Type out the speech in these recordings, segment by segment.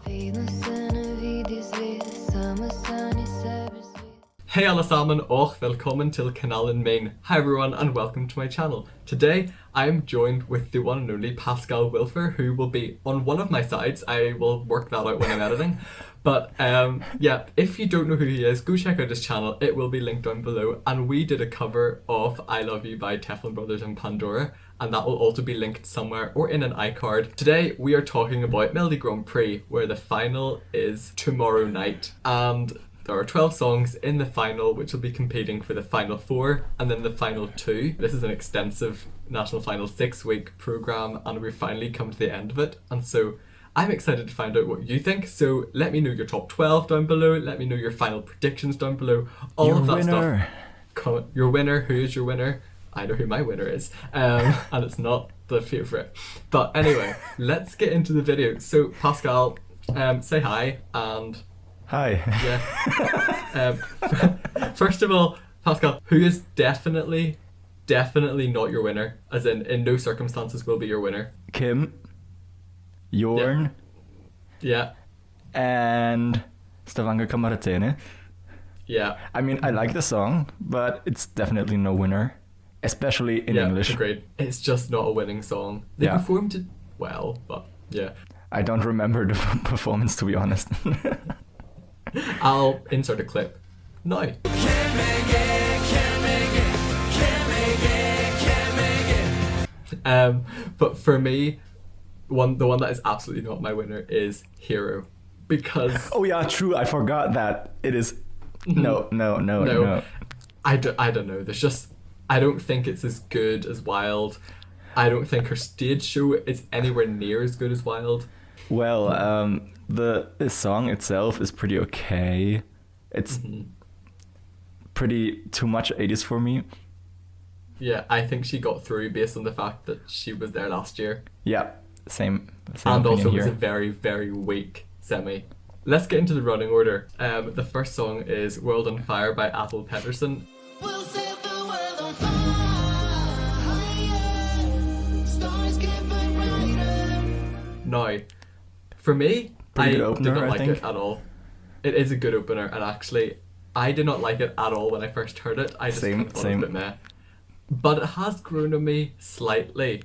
Hey alle sammen og velkommen til kanalen min. Hi everyone and welcome to my channel. Today I am joined with the one and only Pascal Wilfer, who will be on one of my sides. I will work that out when I'm editing. But yeah, if you don't know who he is, go check out his channel. It will be linked down below. And we did a cover of I Love You by Teflon Brothers and Pandora. And that will also be linked somewhere or in an iCard. Today we are talking about Melodi Grand Prix, where the final is tomorrow night. And there are 12 songs in the final, which will be competing for the final 4 and then the final 2. This is an extensive national final 6-week program, and we've finally come to the end of it. And so I'm excited to find out what you think. So let me know your top 12 down below. Let me know your final predictions down below. All of that stuff. Your winner. Who is your winner? I know who my winner is. And it's not the favourite. But anyway, let's get into the video. So Pascal, say hi and... Hi. Yeah. First of all, Pascal, who is definitely not your winner? As in no circumstances will be your winner. Kim, Jorn, yeah, and Stavanger Kamaratene. Yeah. I mean, I like the song, but it's definitely no winner, especially in English. Agreed. It's just not a winning song. They performed it well, but yeah. I don't remember the performance, to be honest. I'll insert a clip now. But for me, the one that is absolutely not my winner is Hero, because oh yeah, true. I forgot that it is. No. I don't know. There's just, I don't think it's as good as Wild. I don't think her stage show is anywhere near as good as Wild. Well, the song itself is pretty okay. It's pretty too much 80s for me. Yeah, I think she got through based on the fact that she was there last year. Yeah, same and also here. It was a very, very weak semi. Let's get into the running order. The first song is World on Fire by Atle Pedersen. We'll set the world on fire. Stars get brighter. Now, for me, I did not like it at all. It is a good opener, and actually, I did not like it at all when I first heard it. I just kind of thought it was a bit meh. But it has grown on me slightly.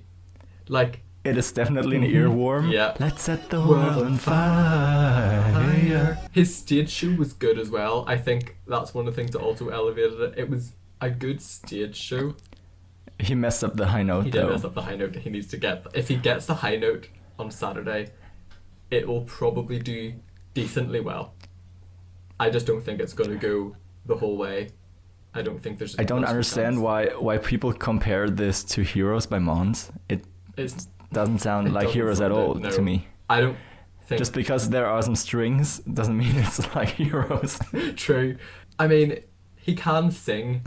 Like, it is definitely an earworm. Yeah. Let's set the world on fire. His stage show was good as well. I think that's one of the things that also elevated it. It was a good stage show. He messed up the high note, He did mess up the high note. He needs to get... If he gets the high note on Saturday, it will probably do decently well. I just don't think it's going to go the whole way. I don't think there's... I don't understand why people compare this to Heroes by Mons. It doesn't sound like Heroes at all to me. I don't think... Just because there are some strings doesn't mean it's like Heroes. True. I mean, he can sing.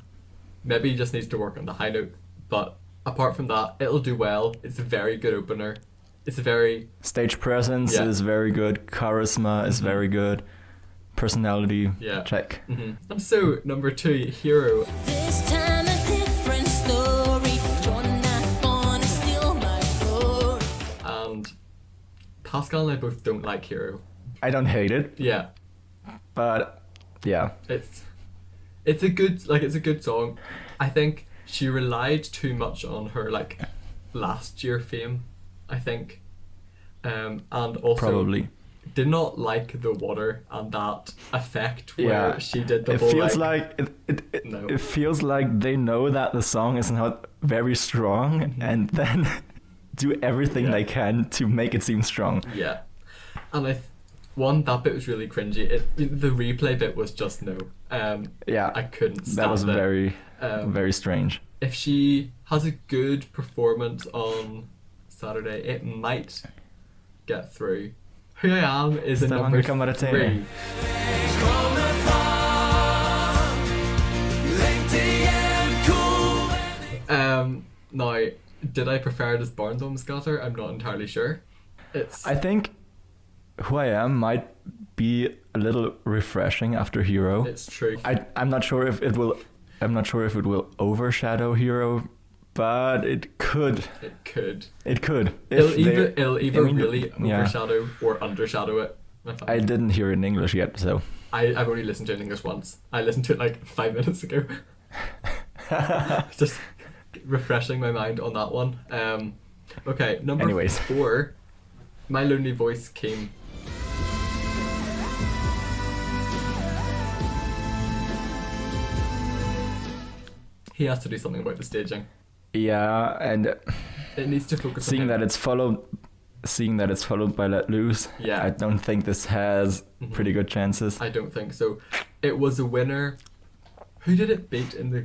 Maybe he just needs to work on the high note. But apart from that, it'll do well. It's a very good opener. It's a very... Stage presence is very good. Charisma is very good. Personality, check. And so, number 2, Hero. This time a different story. You're not gonna steal my glory. And Pascal and I both don't like Hero. I don't hate it. Yeah. But yeah. It's a good song. I think she relied too much on her last year fame, I think. And also probably did not like the water and that effect where she did the whole it feels like they know that the song is not very strong and then do everything they can to make it seem strong. Yeah. And that bit was really cringy. The replay bit was just no. I couldn't stand it. That was very very strange. If she has a good performance on Saturday, it might get through. Who I Am is a number 3. Now, did I prefer it as Barndomsgatter? I'm not entirely sure. I think Who I Am might be a little refreshing after Hero. It's true. I'm not sure if it will overshadow Hero, but it could. It could. It could. It'll either really overshadow or undershadow it. My fan. I didn't hear it in English yet, so I've only listened to it in English once. I listened to it like 5 minutes ago. Just refreshing my mind on that one. Okay, number Anyways. 4. My Lonely Voice came. He has to do something about the staging. yeah, and It needs to focus on seeing him. that it's followed by Let Loose, Yeah. I don't think this has pretty good chances. I don't think so. It was a winner. Who did it beat in the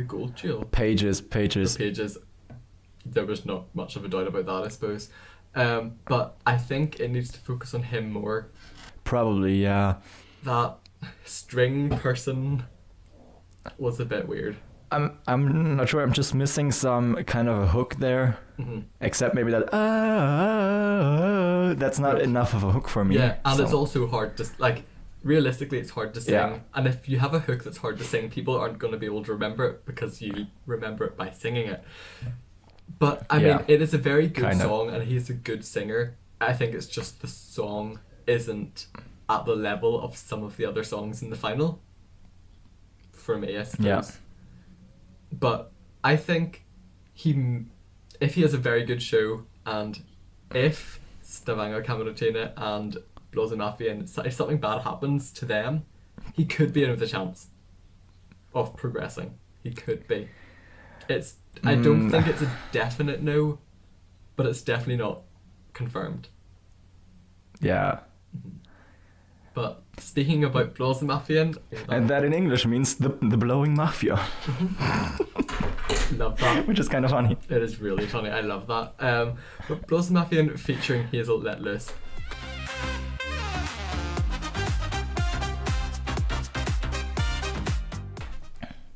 gold duel? Pages. Pages. There was not much of a doubt about that, I suppose. But I think it needs to focus on him more. Probably, yeah. That string person was a bit weird. I'm not sure. I'm just missing some kind of a hook there. Mhm. Except maybe that that's not enough of a hook for me. Yeah, and so- it's also hard to like. Realistically, it's hard to sing, Yeah. and if you have a hook that's hard to sing, people aren't going to be able to remember it because you remember it by singing it. But I Yeah. mean, it is a very good Kind of. song, and he's a good singer. I think it's just the song isn't at the level of some of the other songs in the final. For me, I suppose. Yeah. But I think if he has a very good show, and if Stavanger Kameratine and Blåsen Mafia, if something bad happens to them, he could be in with a chance of progressing. He could be. I don't think it's a definite no, but it's definitely not confirmed. Yeah. But speaking about Blåsen Mafia, And that in English means the blowing mafia, love that. which is kind of funny. It is really funny. I love that. But Blåsen Mafia featuring Hazel Let Loose.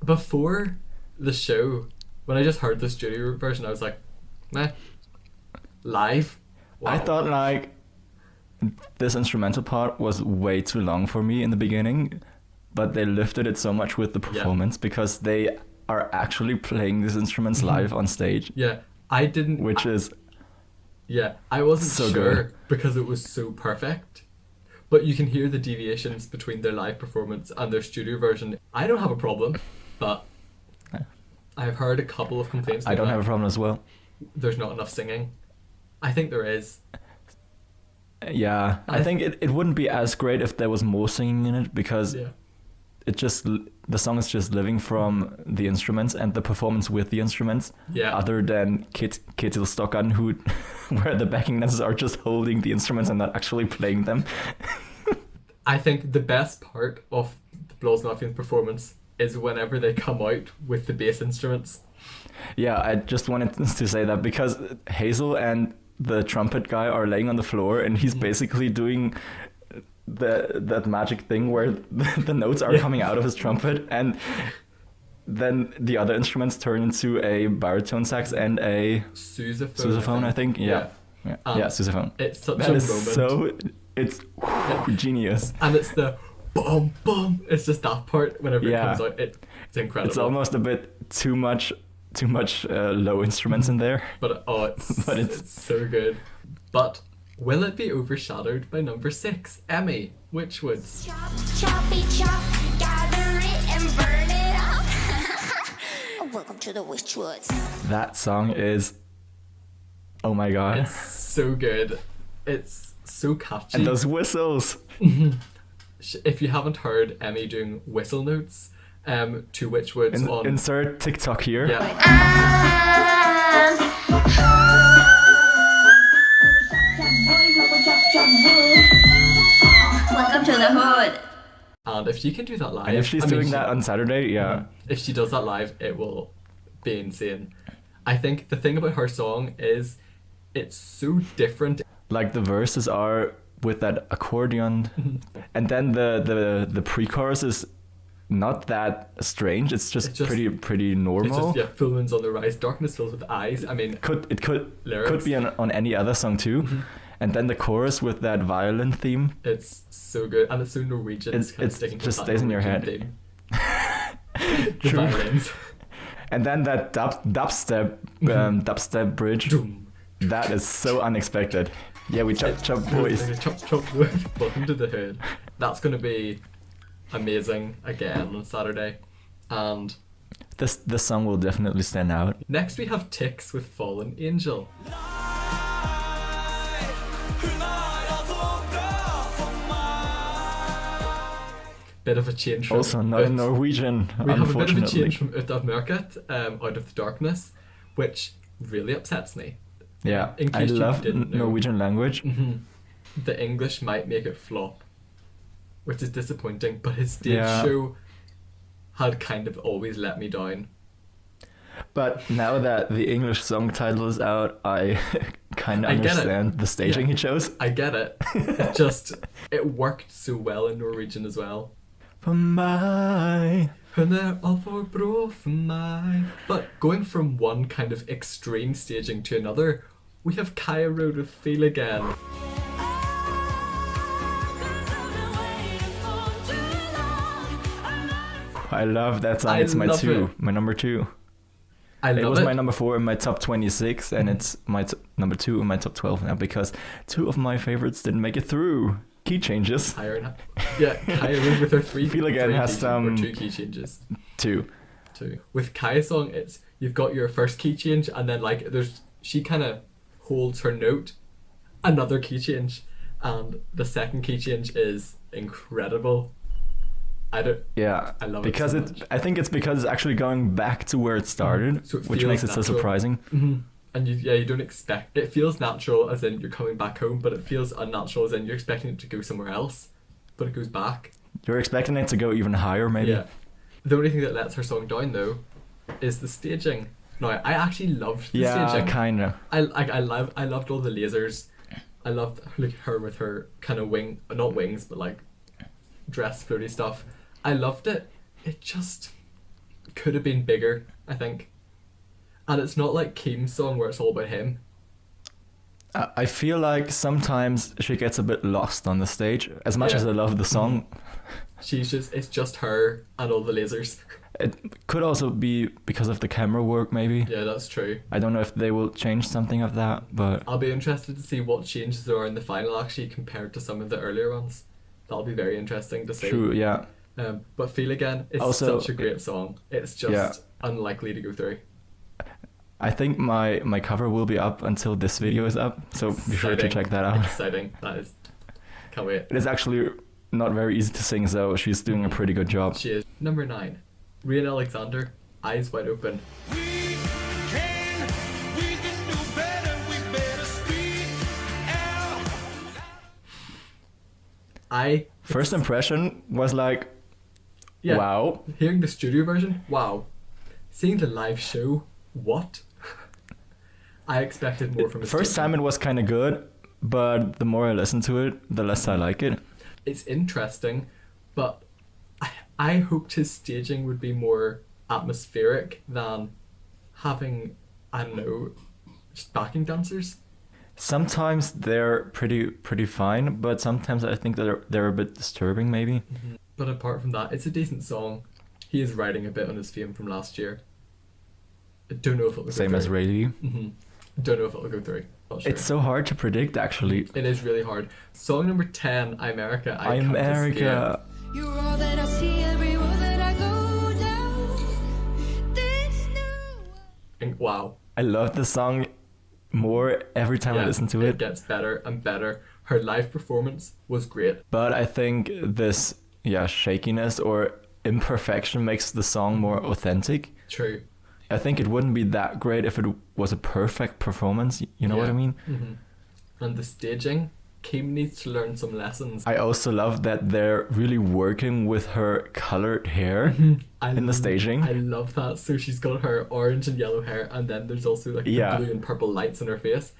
Before the show, when I just heard the studio version, I was like, meh. Live? Wow. I thought like this instrumental part was way too long for me in the beginning, but they lifted it so much with the performance because they are actually playing these instruments live on stage, Yeah, I didn't. which is Yeah, I wasn't So sure good. because it was so perfect. But you can hear the deviations between their live performance and their studio version. I don't have a problem, but I've heard a couple of complaints. I don't have a that problem as well. There's not enough singing. I think there is. Yeah, I think it wouldn't be as great if there was more singing in it because Yeah. the song is just living from the instruments and the performance with the instruments. Yeah. Other than Ketil Stokkan, who where the backing dancers are just holding the instruments and not actually playing them. I think the best part of the Blåsen Mafia's performance is whenever they come out with the bass instruments. Yeah, I just wanted to say that because Hazel and the trumpet guy are laying on the floor and he's basically doing that magic thing where the notes are coming out of his trumpet and then the other instruments turn into a baritone sax and a sousaphone, I think. Yeah, sousaphone. It's such That a is moment. it's genius. And it's the boom, boom. It's just that part whenever it comes out. It's incredible. It's almost a bit too much low instruments in there. But But it's so good. But will it be overshadowed by number 6, Emmy Witchwoods? Chop, choppy chop, gather it and burn it up. Welcome to the Witchwoods. That song is, oh my god. It's so good. It's so catchy. And those whistles. If you haven't heard Emmy doing whistle notes to Witchwoods on... Insert TikTok here. Yeah. Welcome to the hood. And if she can do that live... And if she's doing that on Saturday, yeah. If she does that live, it will be insane. I think the thing about her song is it's so different. Like the verses are with that accordion, and then the pre-chorus is not that strange. It's just pretty It's normal. just, full moon's on the rise, darkness fills with eyes. I mean, It could Lyrics. be on any other song too. And then the chorus with that violin theme. it's so good. And it's so Norwegian. It's- kind of it's sticking to just that stays in your Norwegian head. theme. The True. violins. And then that dubstep bridge. Doom. That is so unexpected. Yeah, we chop boys. Chop. Welcome to the hood. That's going to be amazing again on Saturday. And This song will definitely stand out. next we have Tix with Fallen Angel. Bit of a change from Also not in Norwegian, We have a bit of a unfortunately. change from Ut av Mørket, Out of the Darkness, which really upsets me. Yeah, In I case you love didn't know. Norwegian language. The English might make it flop, which is disappointing, but his stage Yeah. show had kind of always let me down. But now that the English song title is out, I kind of I get it. understand the staging Yeah. he chose. I get it. It just, it worked so well in Norwegian as well. For my... Hun all for bra for my. But going from one kind of extreme staging to another, we have Kaya Road with Feel Again. I love that song. I It's my love two, it. my number 2. I love It was it. my number 4 in my top 26, and it's my number 2 in my top 12 now because 2 of my favorites didn't make it through. Key changes. Kaya and yeah, Kaya Road with her three. Feel Again three has key, some- or 2 key changes. 2. Too. With Kaya's song, it's you've got your first key change, and then like she kind of holds her note, another key change, and the second key change is incredible. Yeah, I love it because so it. much. I think it's because it's actually going back to where it started, So it which feels makes it so natural. surprising. And you don't expect it feels natural as in you're coming back home, but it feels unnatural as in you're expecting it to go somewhere else, but it goes back. You're expecting it to go even higher, maybe. Yeah. The only thing that lets her song down though is the staging. No, I actually loved the Yeah, staging. kinda. I loved all the lasers. I loved like her with her kind of not wings, but like dress floaty stuff. I loved it. It just could have been bigger, I think. And it's not like Keem's song where it's all about him. I feel like sometimes she gets a bit lost on the stage. As much Yeah. as I love the song, It's just her and all the lasers. it could also be because of the camera work, maybe. Yeah, that's true. I don't know if they will change something of that, but I'll be interested to see what changes there are in the final actually compared to some of the earlier ones. That'll be very interesting to see. true, yeah. But Feel Again is Also- such a great song. It's just Yeah. unlikely to go through. I think my cover will be up until this video is up, so be sure to Exciting. check that out. Exciting. That is. Can't wait. It is actually not very easy to sing, so she's doing a pretty good job. She is. Number 9. Rian Alexander, Eyes Wide Open. We can do better, we better speak out. First impression was like, Yeah. wow. Hearing the studio version, wow. Seeing the live show, what? I expected more from a First stage. time it was kind of good, but the more I listen to it, the less I like it. It's interesting, but I hoped his staging would be more atmospheric than having, I don't know, just backing dancers. Sometimes they're pretty fine, but sometimes I think they're a bit disturbing, maybe. But apart from that, it's a decent song. He is riding a bit on his fame from last year. I don't know if it'll go Same through. as Ray. Don't know if it'll go through. Not sure. It's so hard to predict, actually. It is really hard. Song number 10, America. I Can't America. You're all that I see every road that I go down. This new Escape. Wow. I love the song more every time I listen to It it. gets better and better. Her live performance was great. But I think this, shakiness or imperfection makes the song more authentic. True. I think it wouldn't be that great if it was a perfect performance. You know what I mean? And the staging, Kim needs to learn some lessons. I also love that they're really working with her colored hair in the staging. I love that. So she's got her orange and yellow hair, and then there's also like the blue and purple lights in her face,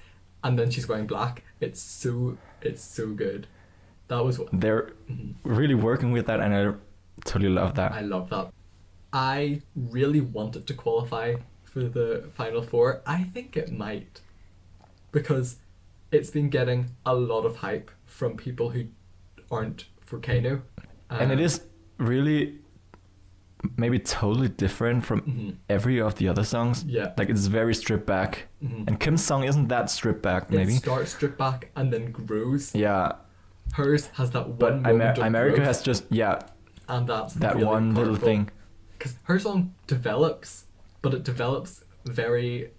and then she's wearing black. It's so good. That was They're really working with that, and I totally love that. I love that. I really want it to qualify for the final 4. I think it might, because it's been getting a lot of hype from people who aren't for Kano. And it is really maybe totally different from every of the other songs. Yeah. Like it's very stripped back. And Kim's song isn't that stripped back, maybe. It starts stripped back and then grows. Yeah. Hers has that one But moment of America growth, has just, and that's that really one little powerful. thing. Because her song develops, but it develops very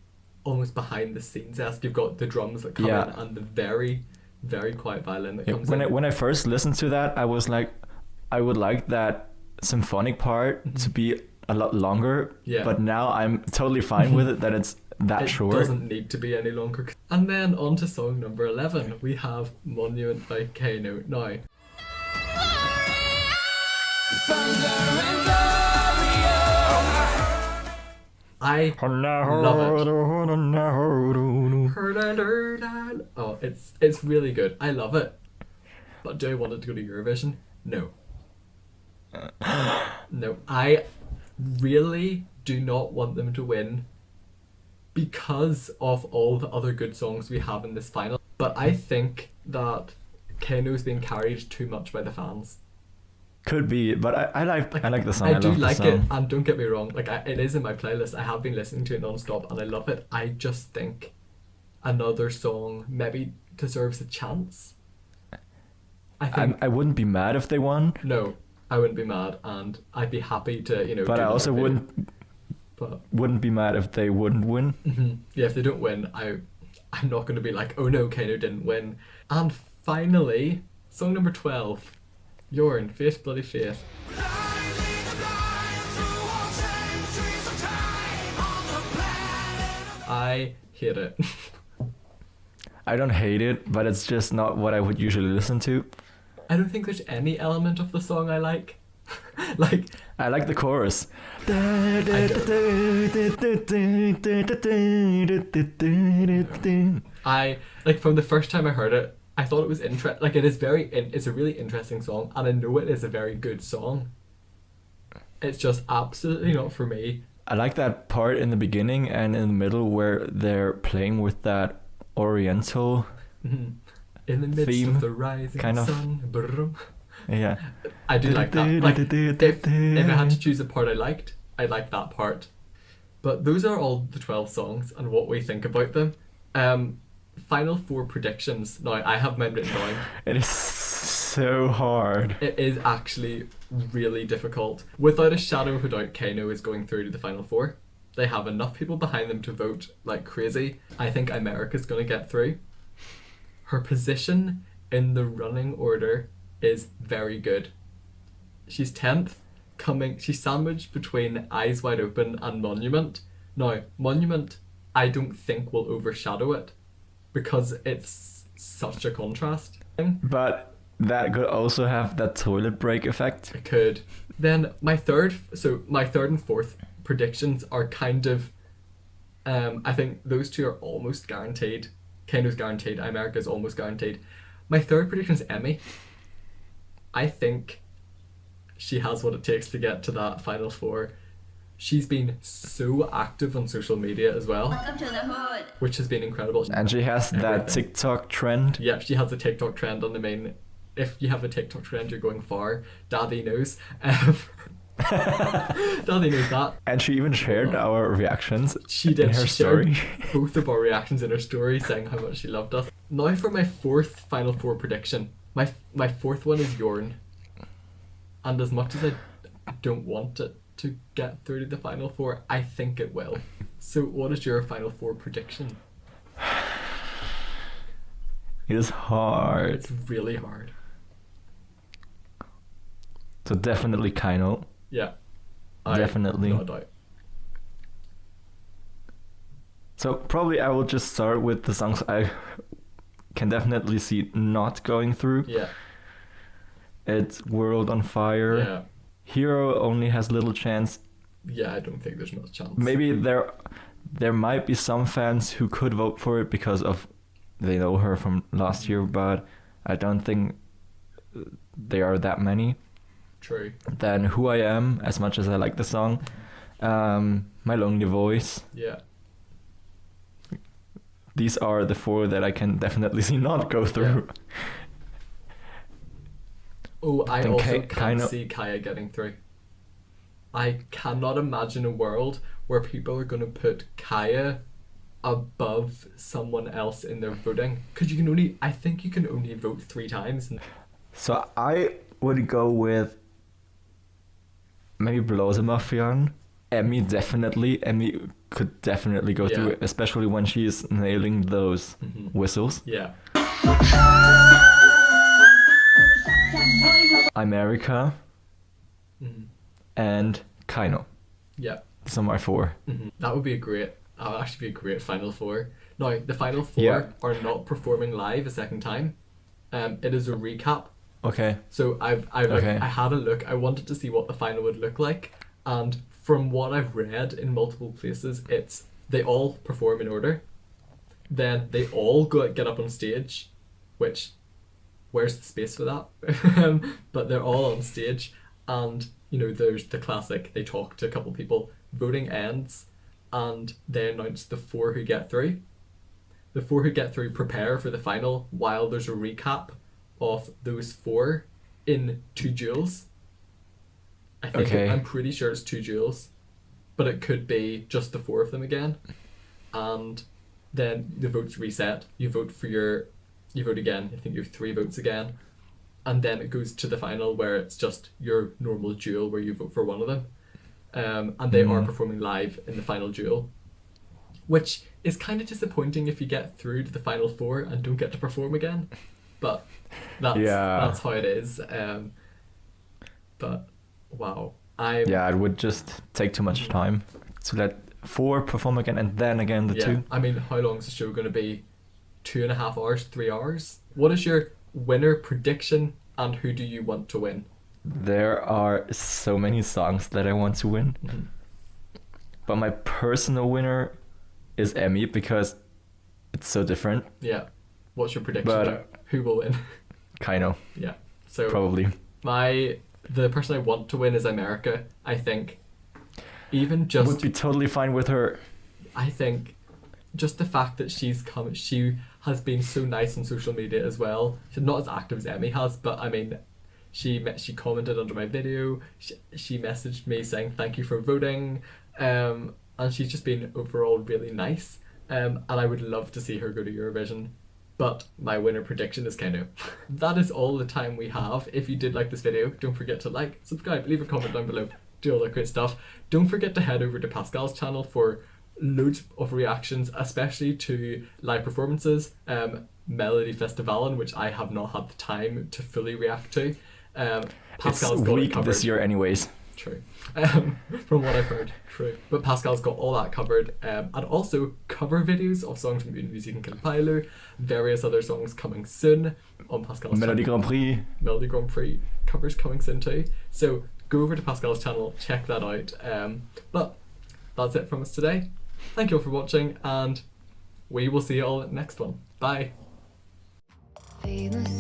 almost behind the scenes esque. You've got the drums that come Yeah. in and the very, very quiet violin that Yeah, comes when in. I first listened to that, I was like, I would like that symphonic part to be a lot longer. Yeah. But now I'm totally fine with it that it's that it short. doesn't need to be any longer. And then on to song number 11, we have Monument by Kano. Now, I love it. Oh, it's really good. I love it. But do I want it to go to Eurovision? No. No. I really do not want them to win because of all the other good songs we have in this final. But I think that Kano's being carried too much by the fans. Could be, but I like the song. I do love like the it, song. and don't get me wrong, like it is in my playlist. I have been listening to it non-stop and I love it. I just think another song maybe deserves a chance. I think I wouldn't be mad if they won, no, I wouldn't be mad, and I'd be happy to but do I also another video. But wouldn't be mad if they wouldn't win. yeah, if they don't win, I'm not going to be like, oh no, Kano didn't win. And finally, song number 12, Yorn, Faith Bloody Faith. I hate it. I don't hate it, but it's just not what I would usually listen to. I don't think there's any element of the song I like. Like, I like the chorus. I like from the first time I heard it, I thought it was like it is it's a really interesting song, and I know it is a very good song. It's just absolutely not for me. I like that part in the beginning and in the middle where they're playing with that oriental. In the midst Theme, of the rising kind of. sun. Brrrm. Yeah. I do like that. Like, if I had to choose a part I liked that part. But those are all the 12 songs and what we think about them. Final 4 predictions. Now, I have mine written down. It is so hard. It is actually really difficult. Without a shadow of a doubt, Kano is going through to the final 4. They have enough people behind them to vote like crazy. I think America's going to get through. Her position in the running order is very good. She's 10th, she's sandwiched between Eyes Wide Open and Monument. Now, Monument, I don't think will overshadow it because it's such a contrast. But that could also have that toilet break effect. It could. Then my third and fourth predictions are kind of, I think those two are almost guaranteed. Kano's guaranteed, America's almost guaranteed. My third prediction is Emmy. I think she has what it takes to get to that final 4. She's been so active on social media as well, Welcome to the hood. which has been incredible. And she has that Everything. TikTok trend. Yep, she has a TikTok trend on the main. If you have a TikTok trend, you're going far. Daddy knows. Daddy knows that. And she even shared our reactions She did. in her She shared story. both of our reactions in her story, saying how much she loved us. Now for my fourth final 4 prediction. My fourth one is Yorn. And as much as I don't want it to get through to the final 4, I think it will. So what is your final 4 prediction? It is hard. It's really hard. So definitely Kino. Yeah. Definitely. No doubt. So probably I will just start with the songs I can definitely see not going through. Yeah. It's World on Fire. Yeah. Hero only has little chance. Yeah, I don't think there's much chance. Maybe there might be some fans who could vote for it because of they know her from last year, but I don't think there are that many. True. Then Who I Am, as much as I like the song. My Lonely Voice. Yeah. These are the 4 that I can definitely see not go through. Oh, I Then also Ka- can't Kino- see Kaya getting through. I cannot imagine a world where people are going to put Kaya above someone else in their voting. Because I think you can only vote 3 times. So I would go with maybe Blåsemafian. Emmy definitely. Emmy could definitely go Yeah. through it, especially when she's nailing those whistles. Yeah. America Mhm. and Kaino. Yeah. Those are my 4. That would actually be a great Final Four. Now, the Final Four Yeah. are not performing live a second time. It is a recap. Okay. So I Okay. had a look. I wanted to see what the final would look like, and from what I've read in multiple places, they all perform in order. Then they all get up on stage, which where's the space for that? But they're all on stage, and there's the classic. They talk to a couple people. Voting ends, and they announce the 4 who get through. The 4 who get through prepare for the final while there's a recap of those 4 in 2 duels. Okay. I'm pretty sure it's 2 duels, but it could be just the 4 of them again. And then the votes reset. You vote again. I think you have 3 votes again, and then it goes to the final where it's just your normal duel where you vote for one of them. And they are performing live in the final duel, which is kind of disappointing if you get through to the final 4 and don't get to perform again. But that's how it is. But wow, Yeah, it would just take too much time to let 4 perform again and then again the 2. I mean, how long is the show going to be? 2.5 hours, 3 hours? What is your winner prediction, and who do you want to win? There are so many songs that I want to win. But my personal winner is Emmy because it's so different. Yeah. What's your prediction? But Who will win? Kaino, Yeah. So probably. the person I want to win is America. I think even I would be totally fine with her. I think just the fact that she has been so nice on social media as well. She's not as active as Emmy has, but I mean, she commented under my video. She messaged me saying thank you for voting, and she's just been overall really nice. And I would love to see her go to Eurovision. But my winner prediction is Kano. That is all the time we have. If you did like this video, don't forget to like, subscribe, leave a comment down below, do all that great stuff. Don't forget to head over to Pascal's channel for loads of reactions, especially to live performances, Melodi Festivalen, which I have not had the time to fully react to. Pascal's it's got it weak covered. this year anyways. True. From what I've heard, true. But Pascal's got all that covered, and also cover videos of songs from Eurovision Kilpailu, various other songs coming soon on Pascal's Melodi channel. Grand Prix. Melodi Grand Prix covers coming soon too. So go over to Pascal's channel, check that out. But that's it from us today. Thank you all for watching, and we will see you all at the next one. Bye. Feeling